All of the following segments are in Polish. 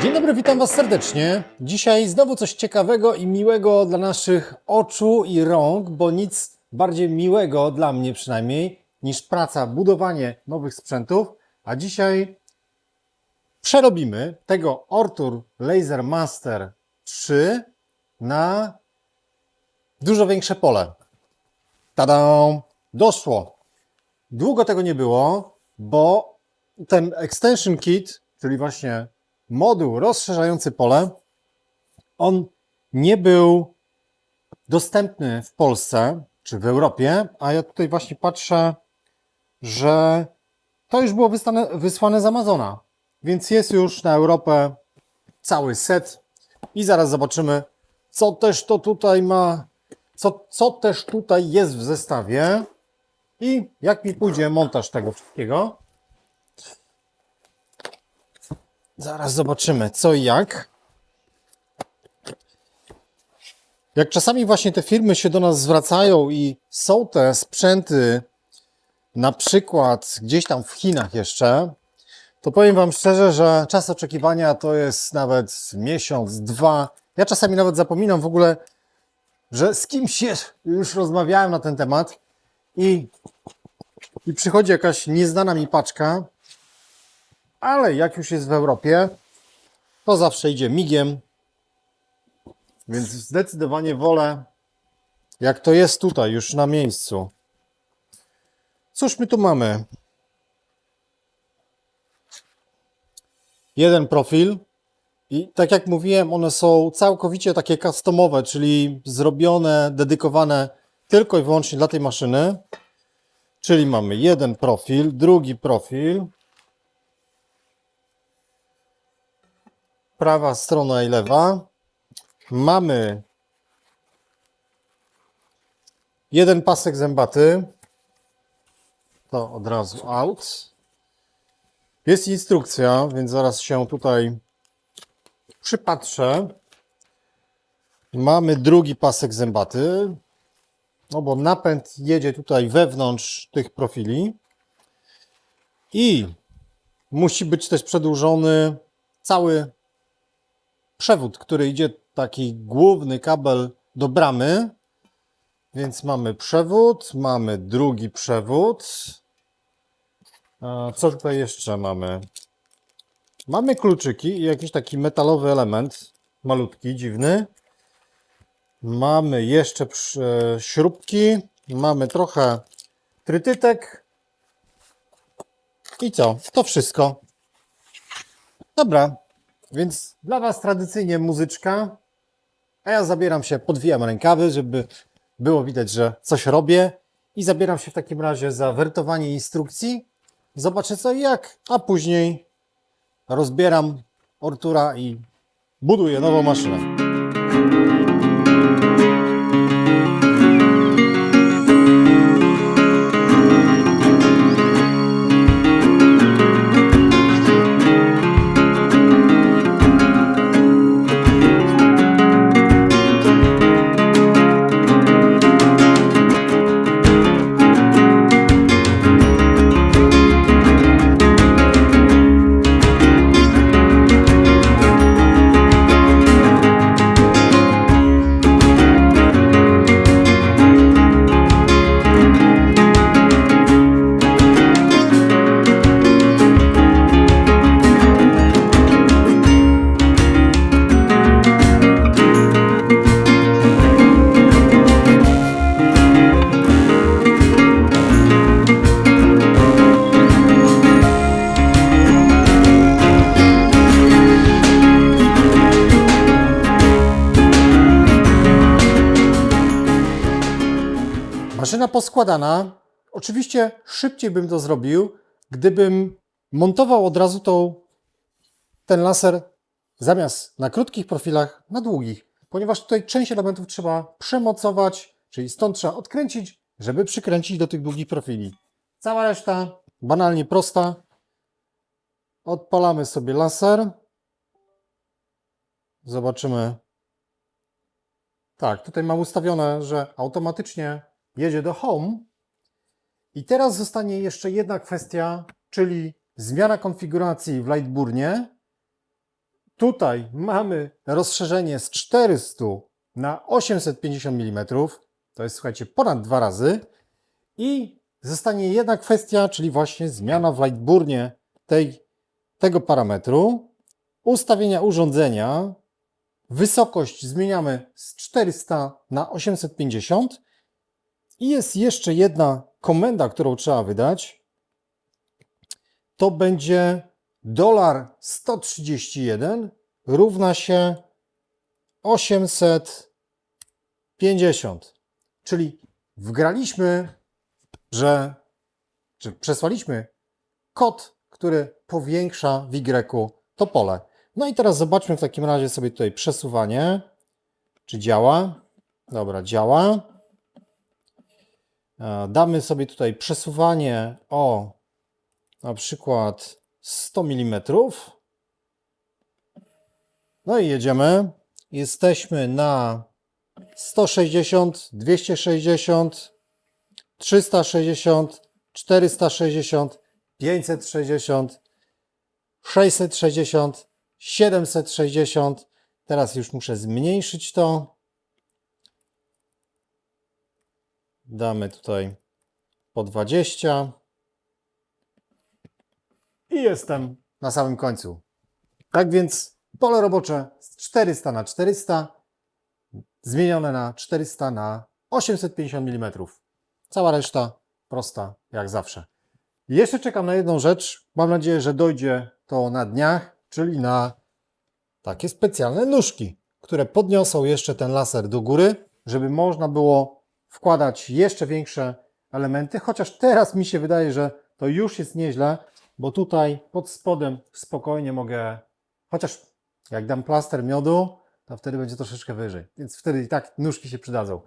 Dzień dobry, witam Was serdecznie. Dzisiaj znowu coś ciekawego i miłego dla naszych oczu i rąk, bo nic bardziej miłego dla mnie przynajmniej niż praca, budowanie nowych sprzętów. A dzisiaj przerobimy tego Ortur Laser Master 3 na dużo większe pole. Tada! Doszło. Długo tego nie było, bo ten Extension Kit, czyli właśnie moduł rozszerzający pole, on nie był dostępny w Polsce czy w Europie, a ja tutaj właśnie patrzę, że to już było wysłane z Amazona, więc jest już na Europę cały set i zaraz zobaczymy, co też to tutaj ma, co też tutaj jest w zestawie i jak mi pójdzie montaż tego wszystkiego. Zaraz zobaczymy, co i jak. Jak czasami właśnie te firmy się do nas zwracają i są te sprzęty, na przykład gdzieś tam w Chinach jeszcze, to powiem Wam szczerze, że czas oczekiwania to jest nawet miesiąc, dwa. Ja czasami nawet zapominam w ogóle, że z kimś już rozmawiałem na ten temat i przychodzi jakaś nieznana mi paczka, ale jak już jest w Europie, to zawsze idzie migiem, więc zdecydowanie wolę, jak to jest tutaj, już na miejscu. Cóż my tu mamy? Jeden profil i tak jak mówiłem, one są całkowicie takie customowe, czyli zrobione, dedykowane tylko i wyłącznie dla tej maszyny. Czyli mamy jeden profil, drugi profil. Prawa strona i lewa. Mamy jeden pasek zębaty. To od razu out. Jest instrukcja, więc zaraz się tutaj przypatrzę. Mamy drugi pasek zębaty. No bo napęd jedzie tutaj wewnątrz tych profili. I musi być też przedłużony cały przewód, który idzie, taki główny kabel do bramy. Więc mamy przewód, mamy drugi przewód. A co tutaj jeszcze mamy? Mamy kluczyki i jakiś taki metalowy element, malutki, dziwny. Mamy jeszcze śrubki, mamy trochę trytytek. I co? To wszystko. Dobra. Więc dla Was tradycyjnie muzyczka, a ja zabieram się, podwijam rękawy, żeby było widać, że coś robię i zabieram się w takim razie za wertowanie instrukcji. Zobaczę co i jak, a później rozbieram Ortura i buduję nową maszynę. Maszyna poskładana. Oczywiście szybciej bym to zrobił, gdybym montował od razu ten laser zamiast na krótkich profilach, na długich. Ponieważ tutaj część elementów trzeba przemocować, czyli stąd trzeba odkręcić, żeby przykręcić do tych długich profili. Cała reszta banalnie prosta. Odpalamy sobie laser. Zobaczymy. Tak, tutaj mam ustawione, że automatycznie jedzie do Home. I teraz zostanie jeszcze jedna kwestia, czyli zmiana konfiguracji w Lightburnie. Tutaj mamy rozszerzenie z 400 na 850 mm. To jest, słuchajcie, ponad 2 razy. I zostanie jedna kwestia, czyli właśnie zmiana w Lightburnie tego parametru. Ustawienia urządzenia. Wysokość zmieniamy z 400 na 850. I jest jeszcze jedna komenda, którą trzeba wydać. To będzie $131 równa się 850. Czyli wgraliśmy, czy przesłaliśmy kod, który powiększa w Y to pole. No i teraz zobaczmy w takim razie sobie tutaj przesuwanie. Czy działa? Dobra, działa. Damy sobie tutaj przesuwanie o na przykład 100 mm. No i jedziemy. Jesteśmy na 160, 260, 360, 460, 560, 660, 760. Teraz już muszę zmniejszyć to. Damy tutaj po 20. I jestem na samym końcu. Tak więc pole robocze z 400 na 400 zmienione na 400 na 850 mm. Cała reszta prosta jak zawsze. Jeszcze czekam na jedną rzecz. Mam nadzieję, że dojdzie to na dniach, czyli na takie specjalne nóżki, które podniosą jeszcze ten laser do góry, żeby można było wkładać jeszcze większe elementy, chociaż teraz mi się wydaje, że to już jest nieźle, bo tutaj pod spodem spokojnie mogę, chociaż jak dam plaster miodu, to wtedy będzie troszeczkę wyżej, więc wtedy i tak nóżki się przydadzą.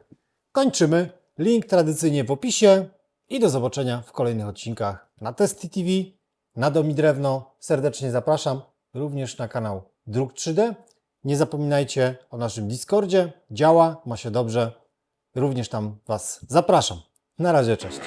Kończymy. Link tradycyjnie w opisie i do zobaczenia w kolejnych odcinkach na Testy TV, na Dom i Drewno. Serdecznie zapraszam również na kanał Druk 3D. Nie zapominajcie o naszym Discordzie. Działa, ma się dobrze. Również tam Was zapraszam. Na razie, cześć.